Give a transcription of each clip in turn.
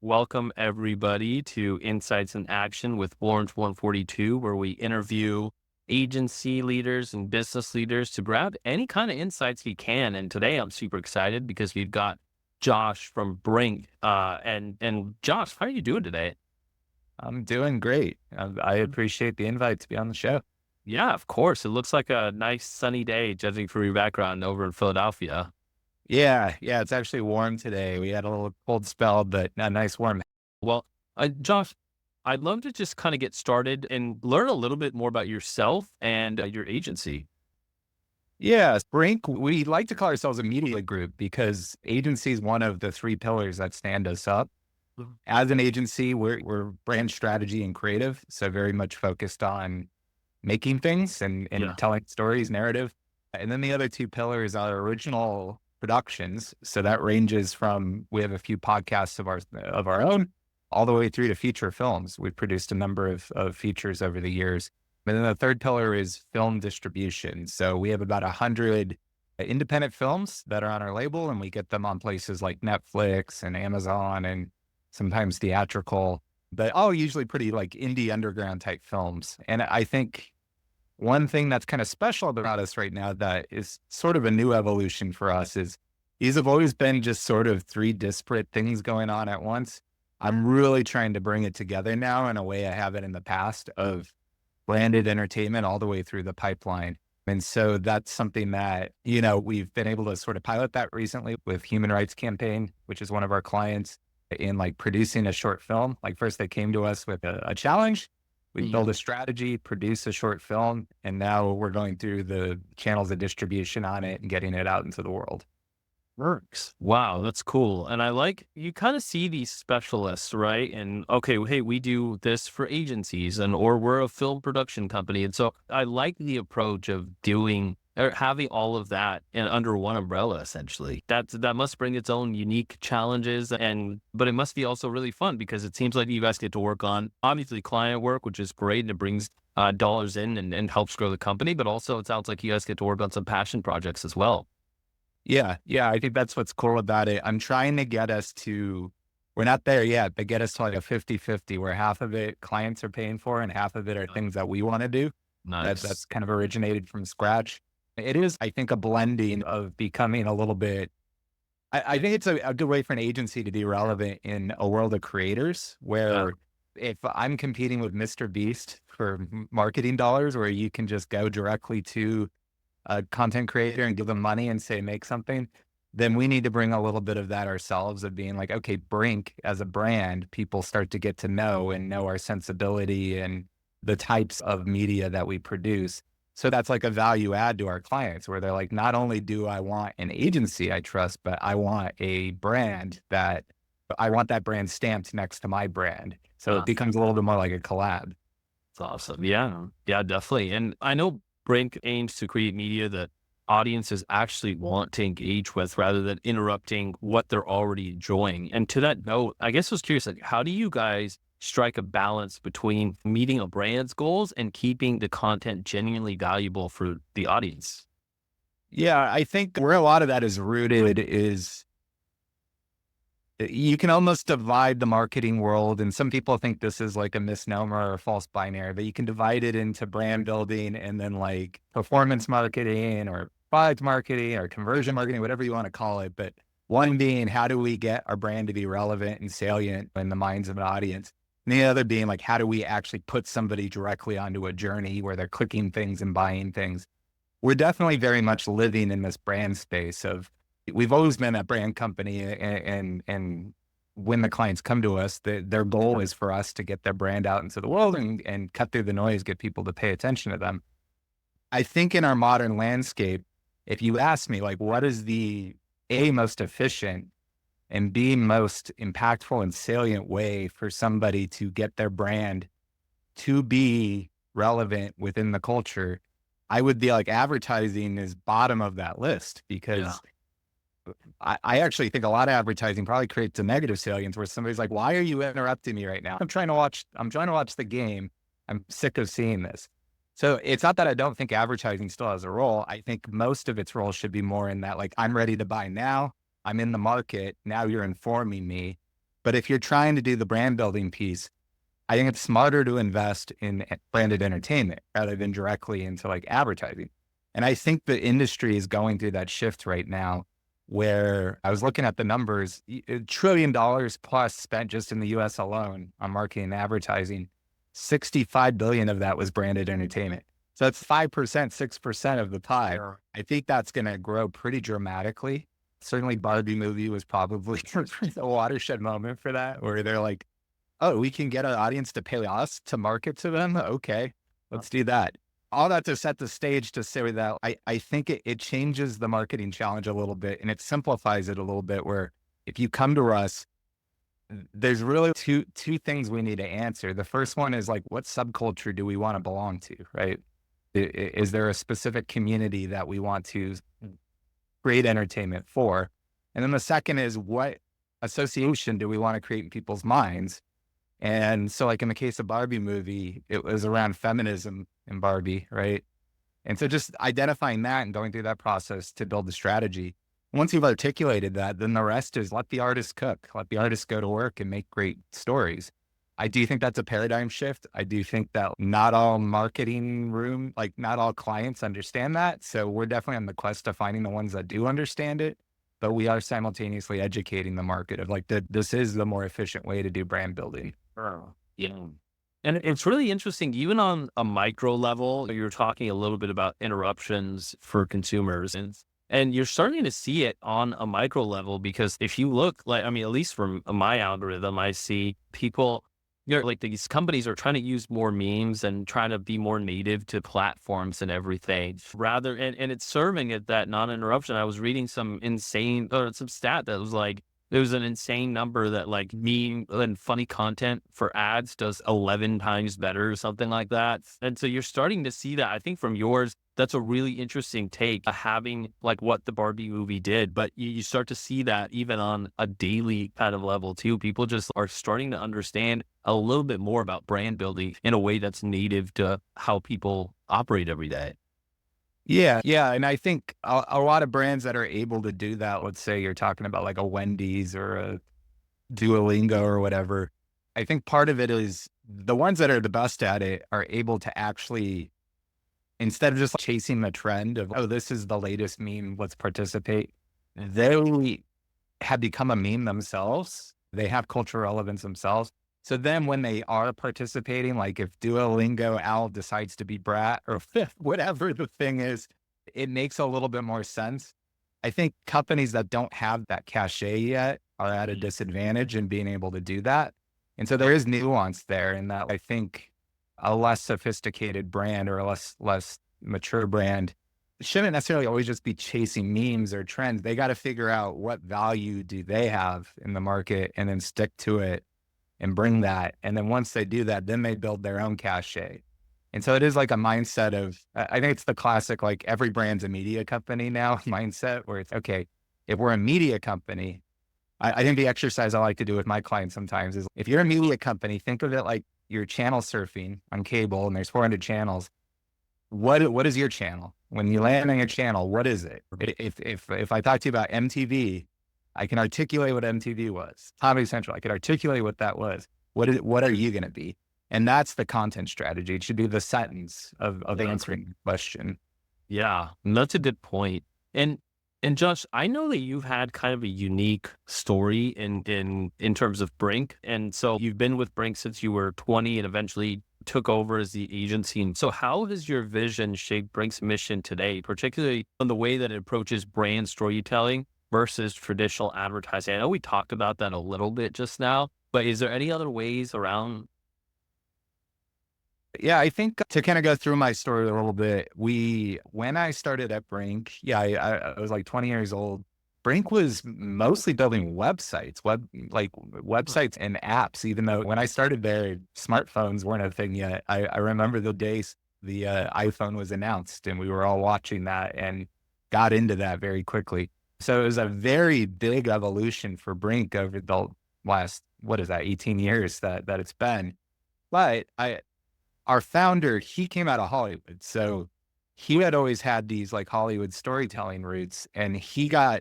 Welcome everybody to Insights in Action with Orange 142, where we interview agency leaders and business leaders to grab any kind of insights we can. And today I'm super excited because we've got Josh from Brink. And Josh, how are you doing today? I'm doing great. I appreciate the invite to be on the show. Yeah, of course. It looks like a nice sunny day, judging from your background over in Philadelphia. Yeah, it's actually warm today. We had a little cold spell, but a nice warm. Well, Josh, I'd love to just kind of get started and learn a little bit more about yourself and your agency. Yeah, Brink, we like to call ourselves a media group because agency is one of the three pillars that stand us up. Mhm. As an agency, we're brand strategy and creative, so very much focused on making things and Yeah. telling stories, narrative. And then the other two pillars are original productions. So that ranges from we have a few podcasts of our own, all the way through to feature films. We've produced a number of features over the years. And then the third pillar is film distribution. So we have about 100 independent films that are on our label, and we get them on places like Netflix and Amazon and sometimes theatrical, but all usually pretty like indie underground type films. And I think one thing that's kind of special about us right now that is sort of a new evolution for us is these have always been just sort of three disparate things going on at once. I'm really trying to bring it together now in a way I haven't in the past of branded entertainment all the way through the pipeline. And so that's something that, we've been able to sort of pilot that recently with Human Rights Campaign, which is one of our clients in like producing a short film. Like first they came to us with a challenge. We Yeah. build a strategy, produce a short film, and now we're going through the channels of distribution on it and getting it out into the world. Works. Wow, that's cool. And I like you kind of see these specialists, right? And okay, hey, we do this for agencies and or we're a film production company. And so I like the approach of doing or having all of that in under one umbrella essentially. That must bring its own unique challenges and but it must be also really fun because it seems like you guys get to work on obviously client work, which is great and it brings dollars in and helps grow the company, but also it sounds like you guys get to work on some passion projects as well. Yeah, I think that's what's cool about it. I'm trying to get us to, we're not there yet, but get us to like a 50-50 where half of it clients are paying for and half of it are things that we want to do. That's Nice. kind of originated from scratch. It is, I think, a blending of becoming a little bit. I think it's a good way for an agency to be relevant in a world of creators Yeah. where if I'm competing with Mr. Beast for marketing dollars, where you can just go directly to a content creator and give them money and say, make something, then we need to bring a little bit of that ourselves of being like, okay, Brink as a brand, people start to get to know and know our sensibility and the types of media that we produce. So that's like a value add to our clients where they're like, not only do I want an agency I trust, but I want a brand that I want that brand stamped next to my brand. So it Uh, becomes a little bit more like a collab. It's awesome. Yeah. Yeah, definitely. And I know Brink aims to create media that audiences actually want to engage with rather than interrupting what they're already enjoying. And to that note, I guess I was curious, like, how do you guys strike a balance between meeting a brand's goals and keeping the content genuinely valuable for the audience? Yeah, I think where a lot of that is rooted is you can almost divide the marketing world, and some people think this is like a misnomer or a false binary, but you can divide it into brand building and then like performance marketing or product marketing or conversion marketing, whatever you want to call it. But one being, how do we get our brand to be relevant and salient in the minds of an audience? And the other being like, how do we actually put somebody directly onto a journey where they're clicking things and buying things? We're definitely very much living in this brand space of we've always been a brand company and when the clients come to us, their goal is for us to get their brand out into the world and cut through the noise, get people to pay attention to them. I think in our modern landscape, if you ask me, like, what is the A, most efficient and B, most impactful and salient way for somebody to get their brand to be relevant within the culture, I would be like advertising is bottom of that list Yeah. because I actually think a lot of advertising probably creates a negative salience where somebody's like, why are you interrupting me right now? I'm trying to watch the game. I'm sick of seeing this. So it's not that I don't think advertising still has a role. I think most of its role should be more in that, like, I'm ready to buy now. I'm in the market. Now you're informing me. But if you're trying to do the brand building piece, I think it's smarter to invest in branded entertainment rather than directly into like advertising. And I think the industry is going through that shift right now where I was looking at the numbers, $1 trillion plus spent just in the US alone on marketing and advertising. 65 billion of that was branded entertainment. So that's 5%, 6% of the pie. Yeah. I think that's going to grow pretty dramatically. Certainly Barbie movie was probably a watershed moment for that, where they're like, oh, we can get an audience to pay us to market to them. Okay, let's do that. All that to set the stage to say that I think it changes the marketing challenge a little bit and it simplifies it a little bit where if you come to us, there's really two things we need to answer. The first one is like, what subculture do we want to belong to, right? Is there a specific community that we want to create entertainment for? And then the second is, what association do we want to create in people's minds? And so like in the case of Barbie movie, it was around feminism in Barbie, right? And so just identifying that and going through that process to build the strategy. Once you've articulated that, then the rest is let the artist cook, let the artist go to work and make great stories. I do think that's a paradigm shift. I do think that not all marketing room, like not all clients understand that. So we're definitely on the quest of finding the ones that do understand it, but we are simultaneously educating the market of like, this is the more efficient way to do brand building. Oh, yeah. And it's really interesting, even on a micro level, you're talking a little bit about interruptions for consumers and you're starting to see it on a micro level because if you look like, I mean, at least from my algorithm, I see people, like these companies are trying to use more memes and trying to be more native to platforms and everything rather, and it's serving at that non-interruption. I was reading some insane, or some stat that was like, there was an insane number that like meme and funny content for ads does 11 times better or something like that. And so you're starting to see that. I think from yours, that's a really interesting take, having like what the Barbie movie did. But you start to see that even on a daily kind of level too. People just are starting to understand a little bit more about brand building in a way that's native to how people operate every day. Yeah. Yeah. And I think a lot of brands that are able to do that, let's say you're talking about like a Wendy's or a Duolingo or whatever. I think part of it is the ones that are the best at it are able to actually, instead of just chasing the trend of, oh, this is the latest meme, let's participate. They have become a meme themselves. They have cultural relevance themselves. So then when they are participating, like if Duolingo Al decides to be Brat or whatever the thing is, it makes a little bit more sense. I think companies that don't have that cachet yet are at a disadvantage in being able to do that. And so there is nuance there in that I think a less sophisticated brand or a less mature brand shouldn't necessarily always just be chasing memes or trends. They got to figure out what value do they have in the market and then stick to it and bring that. And then once they do that, then they build their own cachet. And so it is like a mindset of, I think it's the classic, like every brand's a media company now mindset where it's, okay, if we're a media company, I think the exercise I like to do with my clients sometimes is if you're a media company, think of it like you're channel surfing on cable and there's 400 channels. What is your channel? When you land on your channel, what is it? If I talk to you about MTV, I can articulate what MTV was. Comedy Central, I could articulate what that was. What are you going to be? And that's the content strategy. It should be the sentence of answering the question. Yeah, and that's a good point. And and Josh, I know that you've had kind of a unique story in terms of Brink. And so you've been with Brink since you were 20 and eventually took over as the agency. And so how has your vision shaped Brink's mission today, particularly on the way that it approaches brand storytelling versus traditional advertising? I know we talked about that a little bit just now, but is there any other ways around? Yeah, I think to kind of go through my story a little bit, when I started at Brink, yeah, I was like 20 years old. Brink was mostly building websites and apps, even though when I started there, smartphones weren't a thing yet. I remember the days the iPhone was announced and we were all watching that and got into that very quickly. So it was a very big evolution for Brink over the last, what is that, 18 years that it's been. But our founder, he came out of Hollywood. So he had always had these like Hollywood storytelling roots. And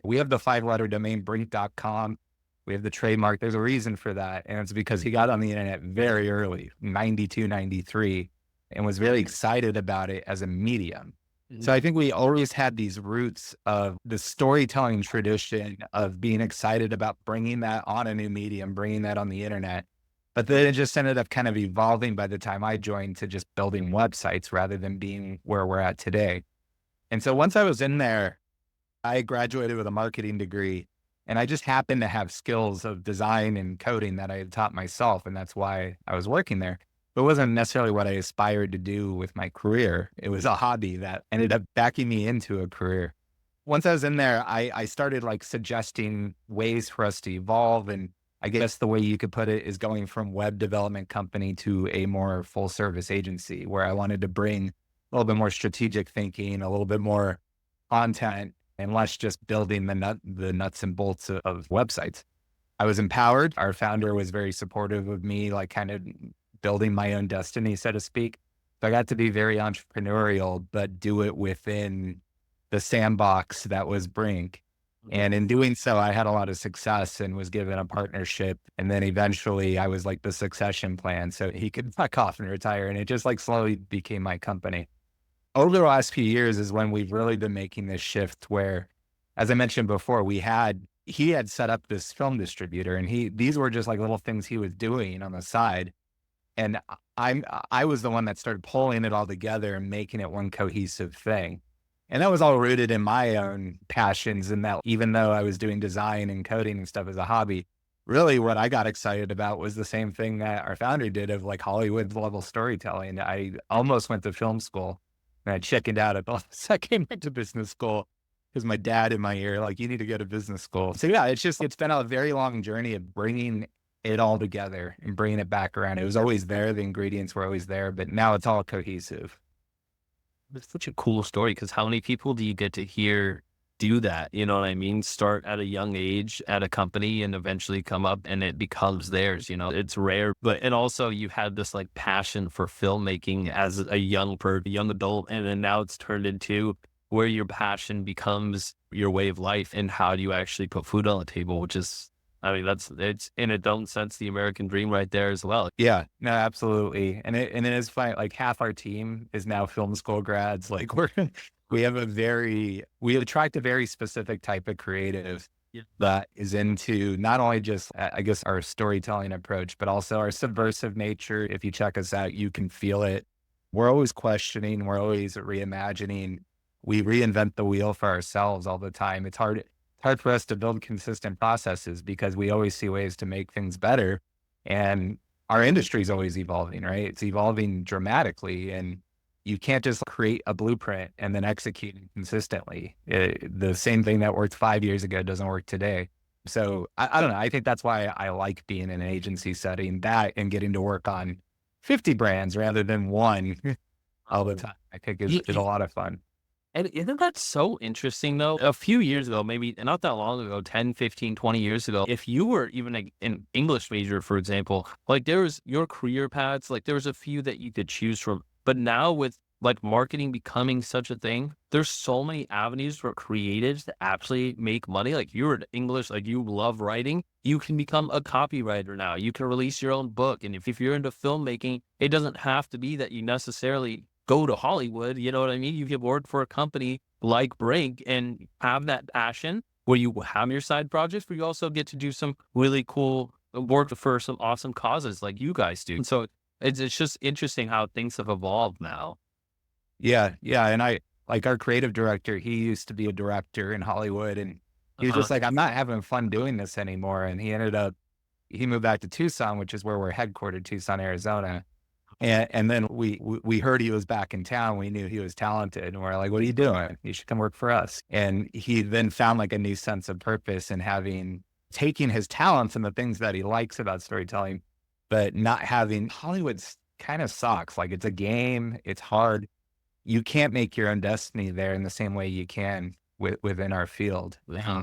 we have the 5-letter domain, brink.com. We We have the trademark. There's a reason for that. And it's because he got on the internet very early, 92, 93, and was very excited about it as a medium. So Mhm. I think we always had these roots of the storytelling tradition of being excited about bringing that on a new medium, bringing that on the internet. But then it just ended up kind of evolving by the time I joined to just building websites rather than being where we're at today. And so once I was in there, I graduated with a marketing degree, and I just happened to have skills of design and coding that I had taught myself. And that's why I was working there. But it wasn't necessarily what I aspired to do with my career. It was a hobby that ended up backing me into a career. Once I was in there, I started like suggesting ways for us to evolve. And I guess the way you could put it is going from web development company to a more full service agency where I wanted to bring a little bit more strategic thinking, a little bit more content, and less just building the nuts and bolts of websites. I was empowered. Our founder was very supportive of me, like kind of building my own destiny, so to speak. So I got to be very entrepreneurial, but do it within the sandbox that was Brink. Mhm. And in doing so, I had a lot of success and was given a partnership. And then eventually I was like the succession plan so he could fuck off and retire. And it just like slowly became my company. Over the last few years is when we've really been making this shift where, as I mentioned before, he had set up this film distributor and these were just like little things he was doing on the side. And I was the one that started pulling it all together and making it one cohesive thing. And that was all rooted in my own passions. And that even though I was doing design and coding and stuff as a hobby, really what I got excited about was the same thing that our founder did of like Hollywood level storytelling. I almost went to film school and I chickened out at the second went to business school because my dad in my ear, like, you need to go to business school. So yeah, it's been a very long journey of bringing it all together and bringing it back around. It was always there. The ingredients were always there, but now it's all cohesive. It's such a cool story because how many people do you get to hear do that? You know what I mean? Start at a young age at a company and eventually come up and it becomes theirs. It's rare, but and also you had this like passion for filmmaking as a young adult, and then now it's turned into where your passion becomes your way of life and how do you actually put food on the table, which is, I mean, it's in a don't sense the American dream right there as well. Yeah, no, absolutely. And it is fine. Like half our team is now film school grads. Like we attract a very specific type of creative Yeah. that is into not only just, I guess, our storytelling approach, but also our subversive nature. If you check us out, you can feel it. We're always questioning, we're always reimagining. We reinvent the wheel for ourselves all the time. It's hard for us to build consistent processes because we always see ways to make things better. And our industry is always evolving, right? It's evolving dramatically. And you can't just create a blueprint and then execute it consistently. The same thing that worked 5 years ago doesn't work today. So I don't know. I think that's why I like being in an agency setting, that and getting to work on 50 brands rather than one all the Oh, time. I think is a lot of fun. and isn't that so interesting though? A few years ago, maybe not that long ago, 10, 15, 20 years ago, if you were even an English major, for example, like there was your career paths, like there was a few that you could choose from. But now with like marketing becoming such a thing, there's so many avenues for creatives to actually make money. Like you're an English, like you love writing, you can become a copywriter now. You can release your own book. And if you're into filmmaking, it doesn't have to be that you necessarily go to Hollywood, you know what I mean? You can work for a company like Brink and have that passion where you have your side projects, but you also get to do some really cool work for some awesome causes like you guys do. And so it's just interesting how things have evolved now. Yeah, yeah, and I like our creative director, he used to be a director in Hollywood, and he was Uh-huh. just like, "I'm not having fun doing this anymore," and he moved back to Tucson, which is where we're headquartered, Tucson, Arizona, and then we heard he was back in town, we knew he was talented, and we're like, "What are you doing? You should come work for us," and he then found, like, a new sense of purpose in taking his talents and the things that he likes about storytelling, but not having Hollywood's kinda sucks, like, it's a game, it's hard. You can't make your own destiny there in the same way you can within our field. Yeah.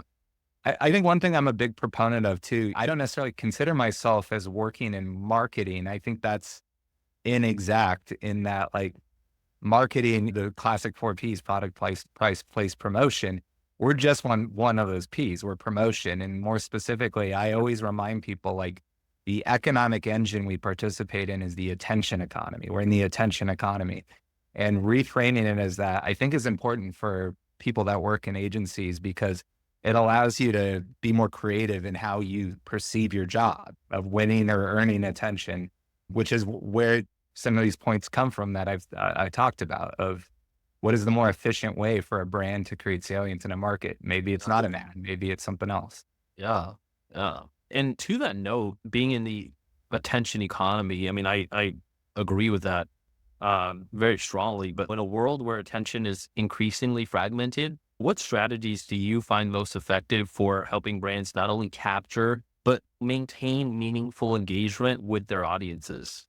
I think one thing I'm a big proponent of too, I don't necessarily consider myself as working in marketing. I think that's inexact in that like marketing, the classic four P's, product, price, place, promotion. we're just one of those P's. We're promotion. And more specifically, I always remind people like the economic engine we participate in is the attention economy. We're in the attention economy. And reframing it as that, I think is important for people that work in agencies because it allows you to be more creative in how you perceive your job of winning or earning attention, which is where some of these points come from that I talked about of what is the more efficient way for a brand to create salience in a market? Maybe it's not an ad, maybe it's something else. Yeah. Yeah. And to that note, being in the attention economy, I mean, I agree with that very strongly. But in a world where attention is increasingly fragmented, what strategies do you find most effective for helping brands not only capture, but maintain meaningful engagement with their audiences?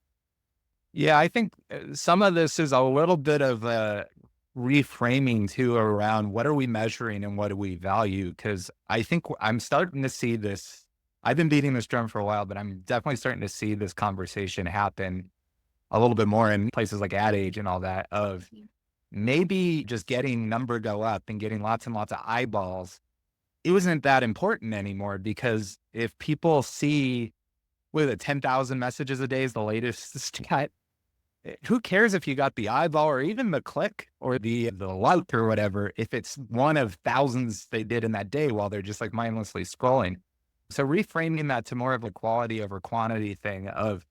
Yeah, I think some of this is a little bit of a reframing too around what are we measuring and what do we value? Because I think I'm starting to see this. I've been beating this drum for a while, but I'm definitely starting to see this conversation happen a little bit more in places like Ad Age and all that of maybe just getting number go up and getting lots and lots of eyeballs. It wasn't that important anymore because if people see with 10,000 messages a day is the latest stat, who cares if you got the eyeball or even the click or the like or whatever, if it's one of thousands they did in that day while they're just like mindlessly scrolling. So reframing that to more of a quality over quantity thing of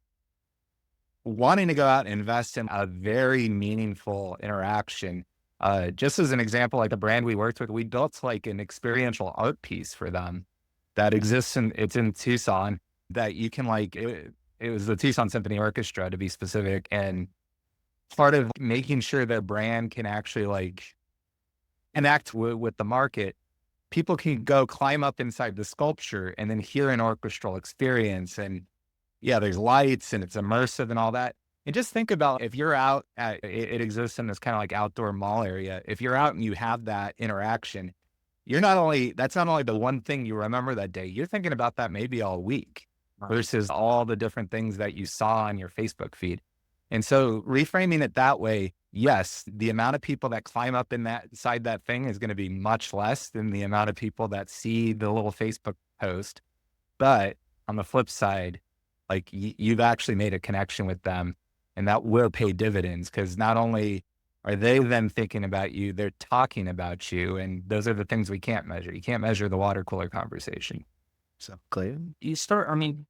wanting to go out and invest in a very meaningful interaction. Just as an example, like the brand we worked with, we built like an experiential art piece for them that exists it's in Tucson that you can like, it was the Tucson Symphony Orchestra to be specific. And part of making sure their brand can actually like connect with the market, people can go climb up inside the sculpture and then hear an orchestral experience. And yeah, there's lights and it's immersive and all that. And just think about if you're out at, it exists in this kind of like outdoor mall area. If you're out and you have that interaction, that's not only the one thing you remember that day, you're thinking about that maybe all week versus all the different things that you saw on your Facebook feed. And so reframing it that way, yes, the amount of people that climb up inside that thing is going to be much less than the amount of people that see the little Facebook post. But on the flip side, like you've actually made a connection with them and that will pay dividends because not only are they then thinking about you, they're talking about you. And those are the things we can't measure. You can't measure the water cooler conversation. So clear. You start, I mean,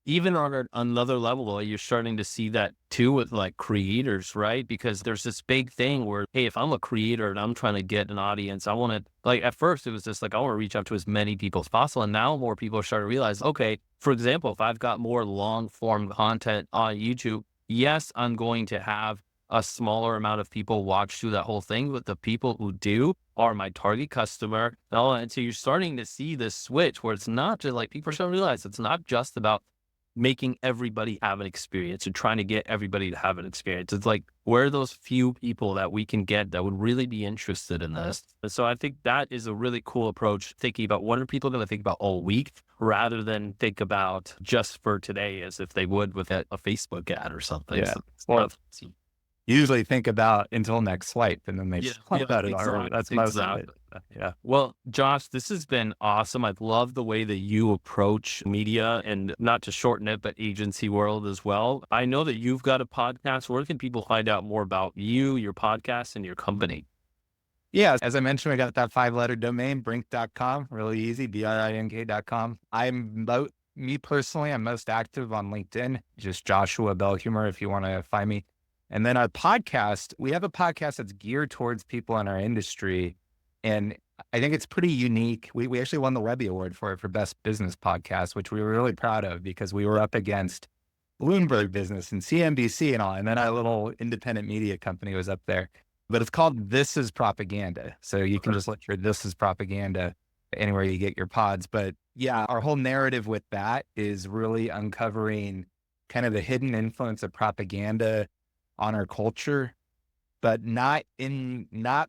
even on another level, you're starting to see that too with like creators, right? Because there's this big thing where, hey, if I'm a creator and I'm trying to get an audience, I want to, like, at first it was just like, I want to reach out to as many people as possible. And now more people are starting to realize, okay, for example, if I've got more long form content on YouTube, yes, I'm going to have a smaller amount of people watch through that whole thing, but the people who do are my target customer. And so you're starting to see this switch where it's not just like people are starting to realize it's not just about making everybody have an experience and trying to get everybody to have an experience. It's like, where are those few people that we can get that would really be interested in this? And so I think that is a really cool approach, thinking about what are people going to think about all week rather than think about just for today as if they would with a Facebook ad or something. Yeah. So, Well, usually think about until next swipe and then they swipe about it already. That's most of it. Yeah. Well, Josh, this has been awesome. I love the way that you approach media and not to shorten it, but agency world as well. I know that you've got a podcast. Where can people find out more about you, your podcast, and your company? Yeah. As I mentioned, we got that 5-letter domain, brink.com, really easy, BRINK.com. Me personally, I'm most active on LinkedIn, just Joshua Belhumeur if you want to find me. And then our podcast, we have a podcast that's geared towards people in our industry. And I think it's pretty unique. We actually won the Webby Award for it for Best Business Podcast, which we were really proud of because we were up against Bloomberg Business and CNBC and all. And then our little independent media company was up there. But it's called This Is Propaganda. So you can just look for This Is Propaganda anywhere you get your pods. But yeah, our whole narrative with that is really uncovering kind of the hidden influence of propaganda on our culture, but not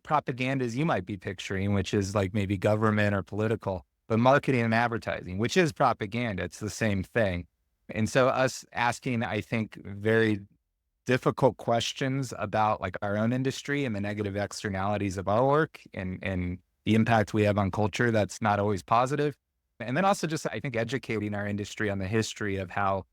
propaganda as you might be picturing, which is like maybe government or political, but marketing and advertising, which is propaganda. It's the same thing. And so us asking, I think, very difficult questions about like our own industry and the negative externalities of our work and the impact we have on culture that's not always positive. And then also just, I think, educating our industry on the history of how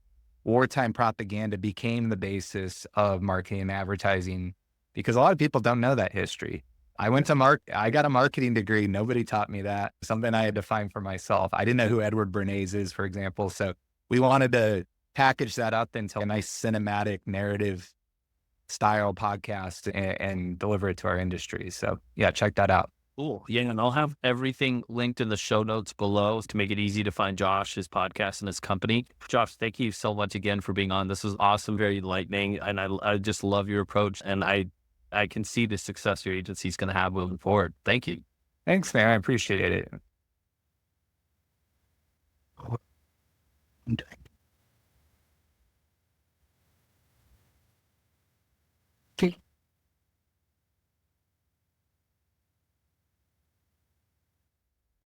wartime propaganda became the basis of marketing and advertising, because a lot of people don't know that history. I got a marketing degree. Nobody taught me that. Something I had to find for myself. I didn't know who Edward Bernays is, for example. So we wanted to package that up into a nice cinematic narrative style podcast and deliver it to our industry. So yeah, check that out. Cool. Yeah, and I'll have everything linked in the show notes below to make it easy to find Josh, his podcast, and his company. Josh, thank you so much again for being on. This was awesome, very enlightening, and I just love your approach, and I can see the success your agency is going to have moving forward. Thank you. Thanks, man. I appreciate it.